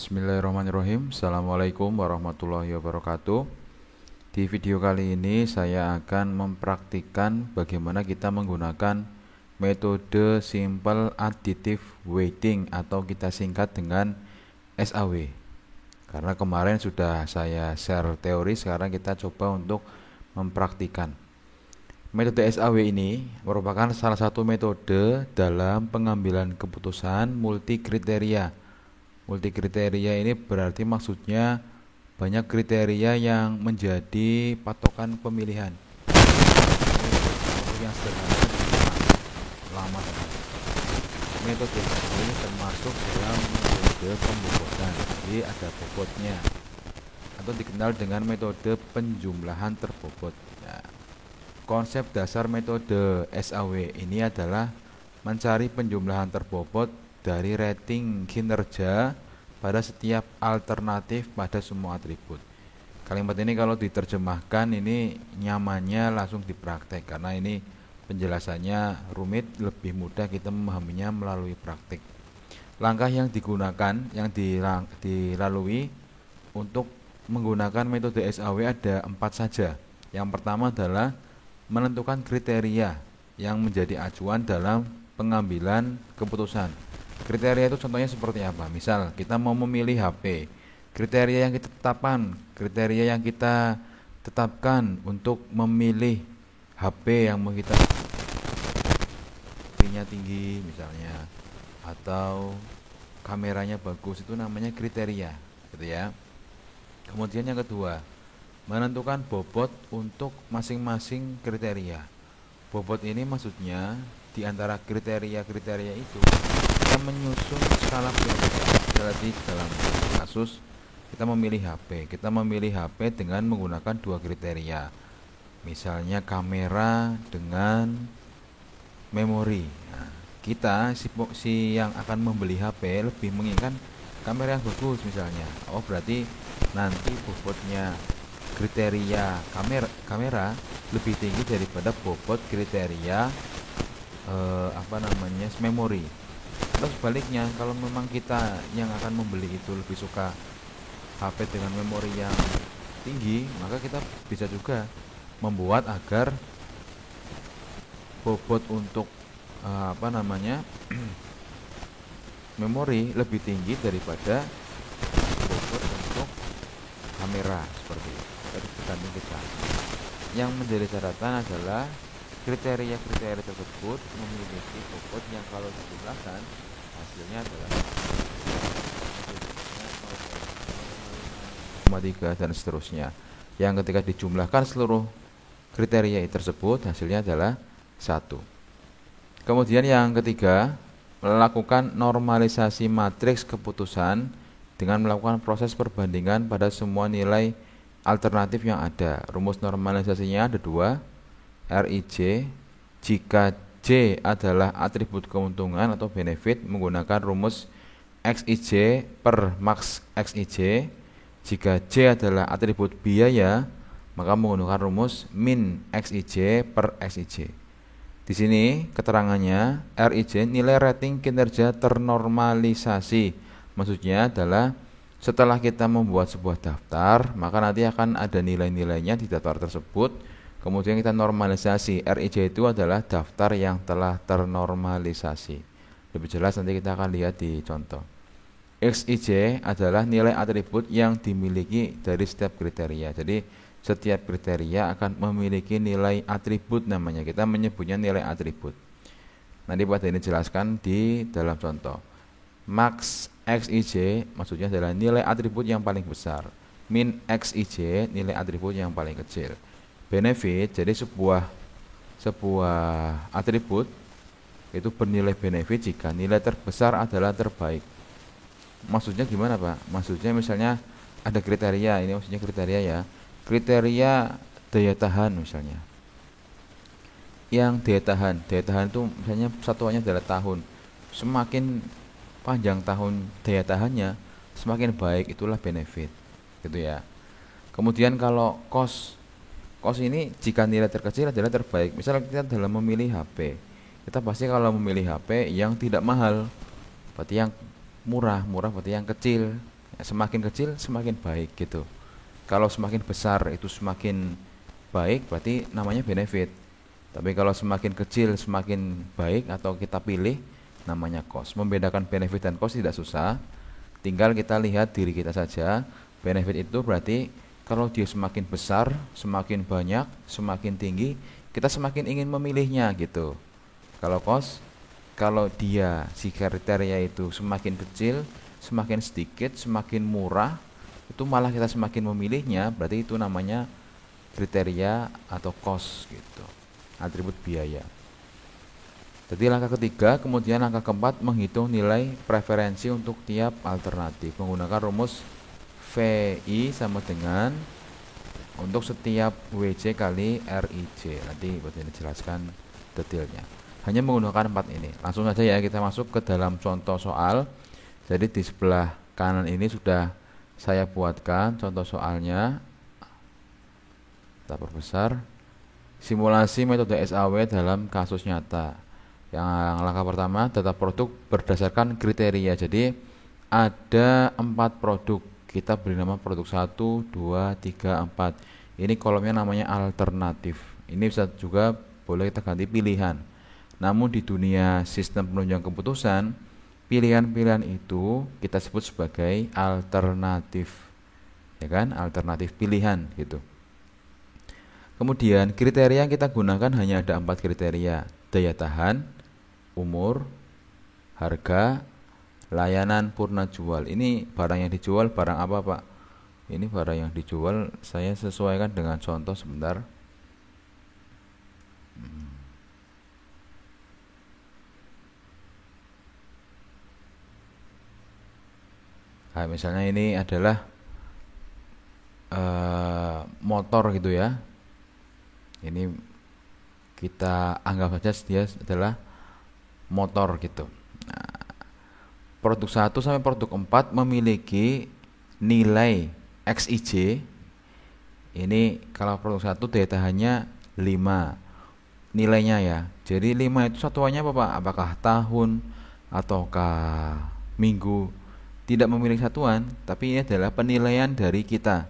Bismillahirrahmanirrahim. Assalamualaikum warahmatullahi wabarakatuh. Di video kali ini saya akan mempraktikkan bagaimana kita menggunakan metode simple additive weighting atau kita singkat dengan SAW. Karena kemarin sudah saya share teori, sekarang kita coba untuk mempraktikkan. Metode SAW ini merupakan salah satu metode dalam pengambilan keputusan multi kriteria. Multi kriteria ini berarti maksudnya banyak kriteria yang menjadi patokan pemilihan. Yang sederhana lama sekali. Metode ini termasuk dalam metode pembobotan. Jadi ada bobotnya atau dikenal dengan metode penjumlahan terbobot. Nah, konsep dasar metode SAW ini adalah mencari penjumlahan terbobot dari rating kinerja pada setiap alternatif pada semua atribut. Kalimat ini kalau diterjemahkan ini nyamannya langsung dipraktek, karena ini penjelasannya rumit, lebih mudah kita memahaminya melalui praktik. Langkah yang digunakan, yang dilalui untuk menggunakan metode SAW ada 4 saja. Yang pertama adalah menentukan kriteria yang menjadi acuan dalam pengambilan keputusan. Kriteria itu contohnya seperti apa? Misal kita mau memilih HP, kriteria yang kita tetapkan untuk memilih HP yang mau kita tinggi misalnya, atau kameranya bagus, itu namanya kriteria, gitu ya. Kemudian yang kedua, menentukan bobot untuk masing-masing kriteria. Bobot ini maksudnya di antara kriteria-kriteria itu kita menyusun skala prioritas. Jadi dalam kasus kita memilih HP dengan menggunakan 2 kriteria. Misalnya kamera dengan memori. Nah, kita si yang akan membeli HP lebih menginginkan kamera yang bagus misalnya. Oh, berarti nanti bobotnya kriteria kamera lebih tinggi daripada bobot kriteria memori. Atau sebaliknya, kalau memang kita yang akan membeli itu lebih suka HP dengan memori yang tinggi, maka kita bisa juga membuat agar bobot untuk memori lebih tinggi daripada bobot untuk kamera, seperti itu. Dari tergantung kita. Yang menjadi catatan adalah kriteria-kriteria tersebut memiliki bobot yang kalau dijumlahkan hasilnya adalah 0,3 dan seterusnya. Yang ketika dijumlahkan seluruh kriteria tersebut hasilnya adalah 1. Kemudian yang ketiga, melakukan normalisasi matriks keputusan dengan melakukan proses perbandingan pada semua nilai alternatif yang ada. Rumus normalisasinya ada 2, RIJ. Jika J adalah atribut keuntungan atau benefit, menggunakan rumus XIJ per max XIJ. Jika J adalah atribut biaya, maka menggunakan rumus min XIJ per XIJ. Di sini keterangannya, RIJ nilai rating kinerja ternormalisasi. Maksudnya adalah setelah kita membuat sebuah daftar, maka nanti akan ada nilai-nilainya di daftar tersebut. Kemudian kita normalisasi. RIJ itu adalah daftar yang telah ternormalisasi. Lebih jelas nanti kita akan lihat di contoh. XIJ adalah nilai atribut yang dimiliki dari setiap kriteria. Jadi setiap kriteria akan memiliki nilai atribut, namanya. Kita menyebutnya nilai atribut. Nanti pada ini dijelaskan di dalam contoh. Max XIJ maksudnya adalah nilai atribut yang paling besar. Min XIJ nilai atribut yang paling kecil. Benefit, jadi sebuah atribut itu bernilai benefit jika nilai terbesar adalah terbaik. Maksudnya gimana, Pak? Maksudnya misalnya ada kriteria, ini maksudnya kriteria ya. Kriteria daya tahan misalnya. Yang daya tahan itu misalnya satuannya adalah tahun. Semakin panjang tahun daya tahannya, semakin baik, itulah benefit, gitu ya. Kemudian kalau cost ini jika nilai terkecil adalah terbaik. Misalnya kita dalam memilih HP, kita pasti kalau memilih HP yang tidak mahal, berarti yang murah berarti yang kecil, Semakin kecil semakin baik gitu. Kalau semakin besar itu semakin baik, berarti namanya benefit. Tapi kalau semakin kecil semakin baik atau kita pilih, namanya cost. Membedakan benefit dan cost tidak susah, tinggal kita lihat diri kita saja. Benefit itu berarti kalau dia semakin besar, semakin banyak, semakin tinggi, kita semakin ingin memilihnya gitu. Kalau cost, kalau dia si kriteria itu semakin kecil, semakin sedikit, semakin murah, itu malah kita semakin memilihnya, berarti itu namanya kriteria atau cost gitu, atribut biaya. Jadi langkah ketiga, kemudian langkah keempat menghitung nilai preferensi untuk tiap alternatif menggunakan rumus VI sama dengan untuk setiap WJ kali RIJ. Nanti buat ini jelaskan detailnya. Hanya menggunakan 4 ini. Langsung saja ya kita masuk ke dalam contoh soal. Jadi di sebelah kanan ini sudah saya buatkan contoh soalnya. Kita perbesar. Simulasi metode SAW dalam kasus nyata. Yang langkah pertama, data produk berdasarkan kriteria. Jadi ada 4 produk. Kita beri nama produk 1, 2, 3, 4. Ini kolomnya namanya alternatif. Ini bisa juga boleh kita ganti pilihan. Namun di dunia sistem penunjang keputusan, pilihan-pilihan itu kita sebut sebagai alternatif. Ya kan? Alternatif pilihan gitu. Kemudian kriteria yang kita gunakan hanya ada 4 kriteria. Daya tahan, umur, harga, layanan purna jual. Ini barang yang dijual barang apa Pak? Ini barang yang dijual, saya sesuaikan dengan contoh sebentar. Nah, misalnya ini adalah motor gitu ya. Ini kita anggap saja dia adalah motor gitu. Nah, produk 1 sampai produk 4 memiliki nilai XIJ. Ini kalau produk 1 daya tahannya 5 nilainya ya. Jadi 5 itu satuannya apa Pak? Apakah tahun ataukah minggu? Tidak memiliki satuan, tapi ini adalah penilaian dari kita.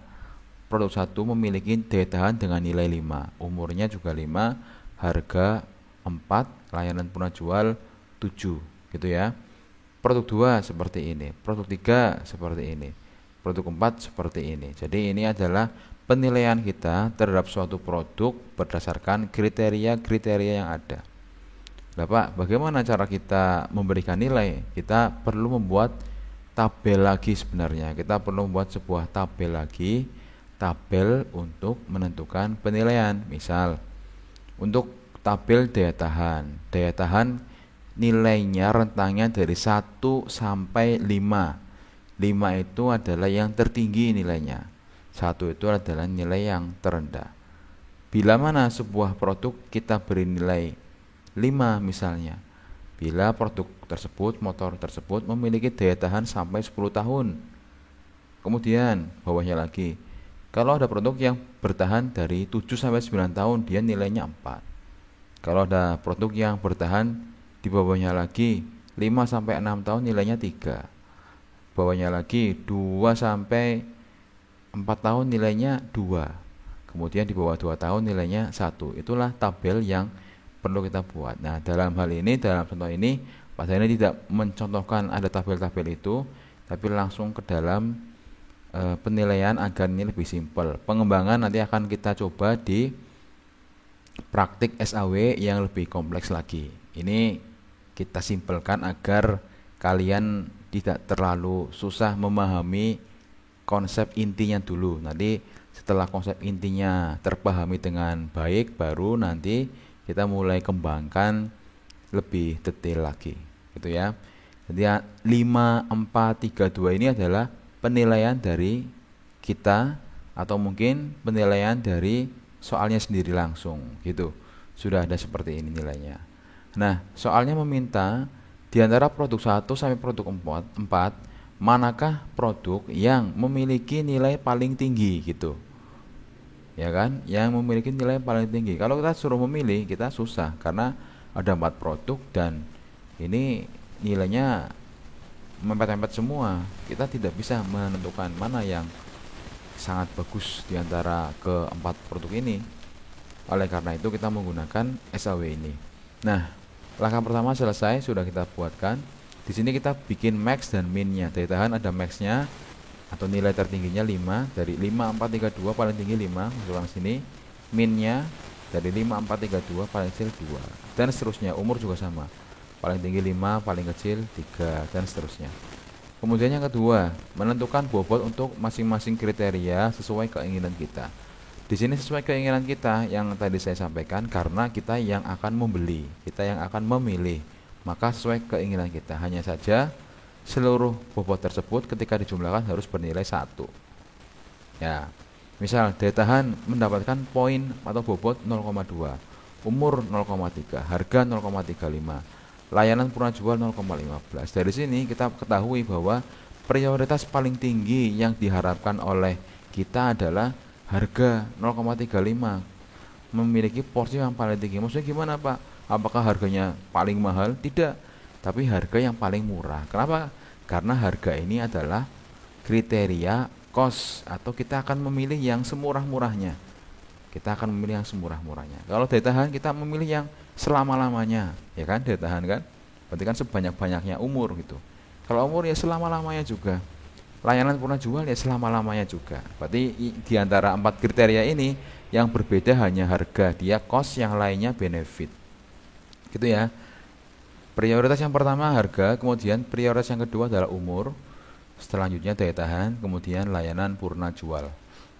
Produk 1 memiliki daya tahan dengan nilai 5, umurnya juga 5, harga 4, layanan purna jual 7 gitu ya. Produk 2 seperti ini, produk 3 seperti ini, produk 4 seperti ini. Jadi ini adalah penilaian kita terhadap suatu produk berdasarkan kriteria-kriteria yang ada. Nah Pak, bagaimana cara kita memberikan nilai? Kita perlu membuat tabel lagi sebenarnya. Kita perlu membuat sebuah tabel lagi, tabel untuk menentukan penilaian. Misal, untuk tabel daya tahan. Daya tahan nilainya rentangnya dari 1 sampai 5. 5 itu adalah yang tertinggi nilainya. 1 itu adalah nilai yang terendah. Bila mana sebuah produk kita beri nilai 5 misalnya. Bila produk tersebut, motor tersebut memiliki daya tahan sampai 10 tahun. Kemudian bawahnya lagi, kalau ada produk yang bertahan dari 7 sampai 9 tahun, dia nilainya 4. Kalau ada produk yang bertahan di bawahnya lagi 5 sampai 6 tahun nilainya 3. Bawahnya lagi 2 sampai 4 tahun nilainya 2. Kemudian di bawah 2 tahun nilainya 1. Itulah tabel yang perlu kita buat. Nah, dalam hal ini, dalam contoh ini, Pak Zaini tidak mencontohkan ada tabel-tabel itu, tapi langsung ke dalam penilaian agar ini lebih simpel. Pengembangan nanti akan kita coba di praktik SAW yang lebih kompleks lagi. Ini kita simpelkan agar kalian tidak terlalu susah memahami konsep intinya dulu. Nanti setelah konsep intinya terpahami dengan baik, baru nanti kita mulai kembangkan lebih detail lagi gitu ya. Jadi 5, 4, 3, 2 ini adalah penilaian dari kita atau mungkin penilaian dari soalnya sendiri langsung gitu. Sudah ada seperti ini nilainya. Nah, soalnya meminta di antara produk 1 sampai produk 4, manakah produk yang memiliki nilai paling tinggi gitu. Ya kan, yang memiliki nilai paling tinggi. Kalau kita suruh memilih, kita susah karena ada 4 produk dan ini nilainya mepet-mepet semua, kita tidak bisa menentukan mana yang sangat bagus di antara keempat produk ini. Oleh karena itu kita menggunakan SAW ini. Nah, langkah pertama selesai, sudah kita buatkan. Di sini kita bikin max dan minnya. Daya tahan ada maxnya atau nilai tertingginya 5, dari 5432 paling tinggi 5, masukkan sini. Minnya dari 5432 paling kecil 2, dan seterusnya. Umur juga sama, paling tinggi 5, paling kecil 3, dan seterusnya. Kemudian yang kedua, menentukan bobot untuk masing-masing kriteria sesuai keinginan kita. Di sini sesuai keinginan kita yang tadi saya sampaikan, karena kita yang akan membeli, kita yang akan memilih, maka sesuai keinginan kita. Hanya saja seluruh bobot tersebut ketika dijumlahkan harus bernilai 1. Ya, misal daya tahan mendapatkan poin atau bobot 0,2, umur 0,3, harga 0,35, layanan purna jual 0,15. Dari sini kita ketahui bahwa prioritas paling tinggi yang diharapkan oleh kita adalah harga 0,35, memiliki porsi yang paling tinggi. Maksudnya gimana, Pak? Apakah harganya paling mahal? Tidak, tapi harga yang paling murah. Kenapa? Karena harga ini adalah kriteria cost, atau kita akan memilih yang semurah-murahnya. Kita akan memilih yang semurah-murahnya. Kalau daya tahan kita memilih yang selama-lamanya, ya kan? Daya tahan kan? Berarti kan sebanyak-banyaknya. Umur gitu. Kalau umur ya selama-lamanya juga. Layanan purna jual ya selama-lamanya juga. Berarti di antara 4 kriteria ini yang berbeda hanya harga, dia cost, yang lainnya benefit. Gitu ya. Prioritas yang pertama harga, kemudian prioritas yang kedua adalah umur, selanjutnya daya tahan, kemudian layanan purna jual.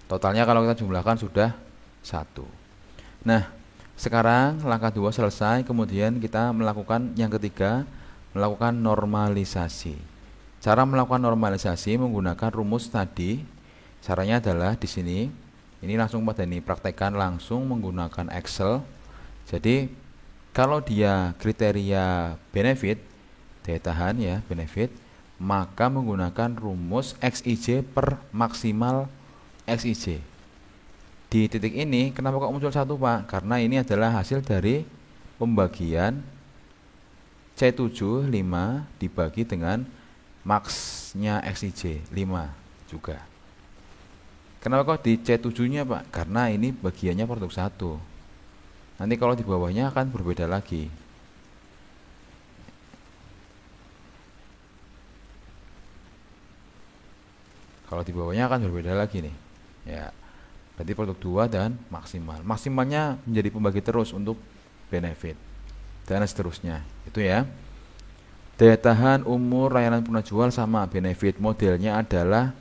Totalnya kalau kita jumlahkan sudah 1. Nah, sekarang langkah 2 selesai, kemudian kita melakukan yang ketiga, melakukan normalisasi. Cara melakukan normalisasi menggunakan rumus tadi. Caranya adalah di sini. Ini langsung pada ini praktekkan langsung menggunakan Excel. Jadi kalau dia kriteria benefit, daya tahan ya, benefit, maka menggunakan rumus XIJ per maksimal XIJ. Di titik ini kenapa kok muncul 1, Pak? Karena ini adalah hasil dari pembagian C7 5 dibagi dengan maksnya XIJ 5 juga. Kenapa kok di C7-nya, Pak? Karena ini bagiannya produk 1. Nanti kalau di bawahnya akan berbeda lagi. Kalau di bawahnya akan berbeda lagi nih. Ya. Berarti produk 2 dan maksimal. Maksimalnya menjadi pembagi terus untuk benefit dan seterusnya. Itu ya. Daya tahan, umur, layanan purna jual sama benefit. Modelnya adalah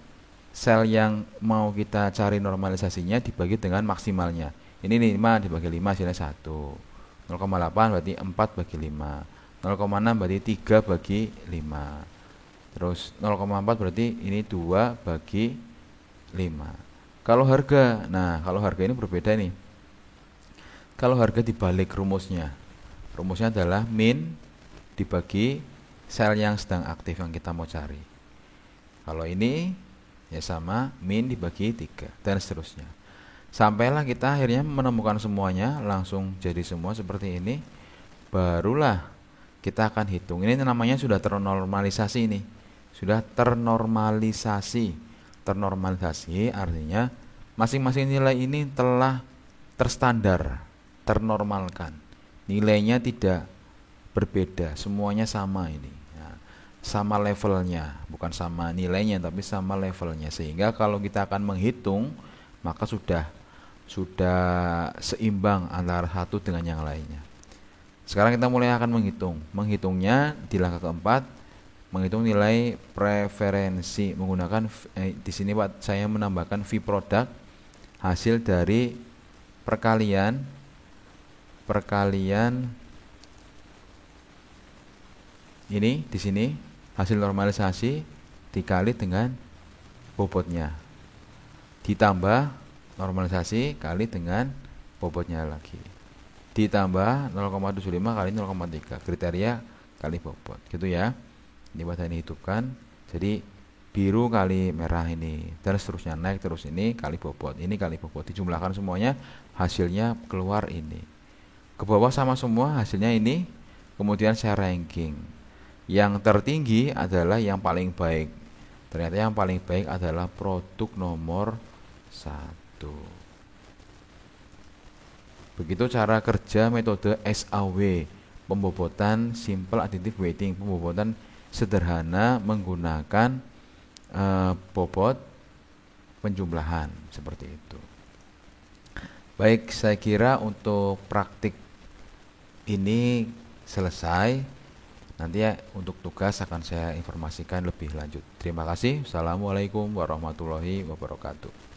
sel yang mau kita cari normalisasinya dibagi dengan maksimalnya. Ini 5 dibagi 5 hasilnya 1. 0,8 berarti 4 bagi 5. 0,6 berarti 3 bagi 5. Terus 0,4 berarti ini 2 bagi 5. Kalau harga, nah kalau harga ini berbeda nih. Kalau harga dibalik rumusnya. Rumusnya adalah min dibagi sel yang sedang aktif yang kita mau cari. Kalau ini ya sama min dibagi 3 dan seterusnya. Sampailah kita akhirnya menemukan semuanya langsung jadi semua seperti ini. Barulah kita akan hitung. Ini namanya sudah ternormalisasi ini. Sudah ternormalisasi. Ternormalisasi artinya masing-masing nilai ini telah terstandar, ternormalkan. Nilainya tidak berbeda, semuanya sama ini. Nah, sama levelnya, bukan sama nilainya tapi sama levelnya. Sehingga kalau kita akan menghitung maka sudah seimbang antara satu dengan yang lainnya. Sekarang kita mulai akan menghitung. Menghitungnya di langkah keempat, menghitung nilai preferensi menggunakan di sini Pak saya menambahkan V product hasil dari perkalian ini di sini hasil normalisasi dikali dengan bobotnya ditambah normalisasi kali dengan bobotnya lagi ditambah 0,75 kali 0,3 kriteria kali bobot gitu ya. Ini pada ini hidupkan, jadi biru kali merah ini dan seterusnya naik terus, ini kali bobot, ini kali bobot, dijumlahkan semuanya hasilnya keluar ini. Ke bawah sama semua hasilnya ini, kemudian saya ranking. Yang tertinggi adalah yang paling baik. Ternyata yang paling baik adalah produk nomor 1. Begitu cara kerja metode SAW, pembobotan simple additive weighting, pembobotan sederhana menggunakan bobot penjumlahan seperti itu. Baik, saya kira untuk praktik ini selesai. Nanti ya untuk tugas akan saya informasikan lebih lanjut. Terima kasih. Assalamualaikum warahmatullahi wabarakatuh.